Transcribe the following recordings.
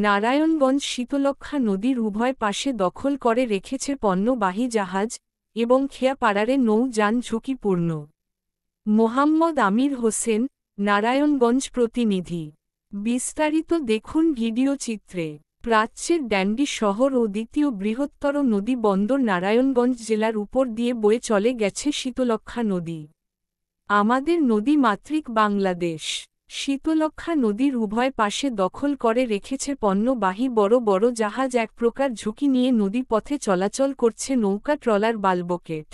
নারায়ণগঞ্জ শীতলক্ষ্যা নদীর উভয় পাশে দখল করে রেখেছে পণ্যবাহী জাহাজ এবং খেয়াপাড়ারে নৌযান ঝুঁকিপূর্ণ। মোহাম্মদ আমির হোসেন, নারায়ণগঞ্জ প্রতিনিধি। বিস্তারিত দেখুন ভিডিও চিত্রে। প্রাচ্যের ড্যান্ডি শহর ও দ্বিতীয় বৃহত্তর নদী বন্দর নারায়ণগঞ্জ জেলার উপর দিয়ে বয়ে চলে গেছে শীতলক্ষ্যা নদী। আমাদের নদী মাতৃক বাংলাদেশ। শীতলক্ষ্যা নদীর উভয় পাশে দখল করে রেখেছে পণ্যবাহী বড় বড় জাহাজ, এক প্রকার ঝুঁকি নিয়ে নদীপথে চলাচল করছে নৌকা, ট্রলার, বালবকেট।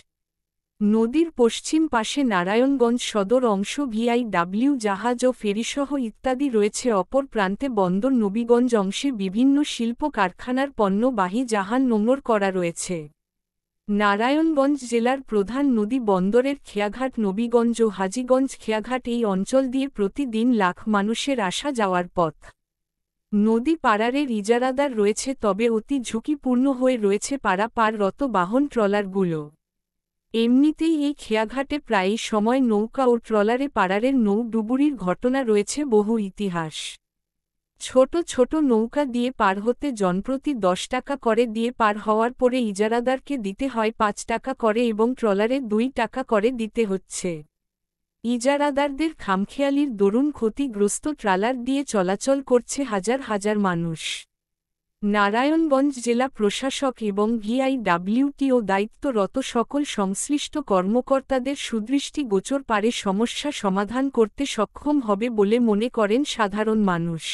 নদীর পশ্চিম পাশে নারায়ণগঞ্জ সদর অংশ, ভিআইডব্লিউ জাহাজ ও ফেরিসহ ইত্যাদি রয়েছে। অপর প্রান্তে বন্দর নবীগঞ্জ অংশে বিভিন্ন শিল্প কারখানার পণ্যবাহী জাহাজ নোঙর করা রয়েছে। নারায়ণগঞ্জ জেলার প্রধান নদী বন্দরের খেয়াঘাট নবীগঞ্জ ও হাজীগঞ্জ খেয়াঘাট এই অঞ্চল দিয়ে প্রতিদিন লাখ মানুষের আসা যাওয়ার পথ। নদী পারারের ইজারাদার রয়েছে, তবে অতি ঝুঁকিপূর্ণ হয়ে রয়েছে পারাপাররত বাহন ট্রলারগুলো। এমনিতেই এই খেয়াঘাটে প্রায়ই সময় নৌকা ও ট্রলারে পারারের নৌ-ডুবুরির ঘটনা রয়েছে বহু ইতিহাস। ছোট ছোট নৌকা দিয়ে পার হতে জনপ্রতি 10 টাকা করে দিয়ে পার হওয়ার পরে ইজারাদারকে দিতে হয় 5 টাকা করে এবং ট্রলারে 2 টাকা করে দিতে হচ্ছে। ইজারাদারদের খামখেয়ালির দরুন ক্ষতিগ্রস্ত ট্রলার দিয়ে চলাচল করছে হাজার হাজার মানুষ। নারায়ণগঞ্জ জেলা প্রশাসক এবং ভিআইডব্লিউটিও দায়িত্বরত সকল সংশ্লিষ্ট কর্মকর্তাদের সুদৃষ্টিগোচর পারে সমস্যা সমাধান করতে সক্ষম হবে বলে মনে করেন সাধারণ মানুষ।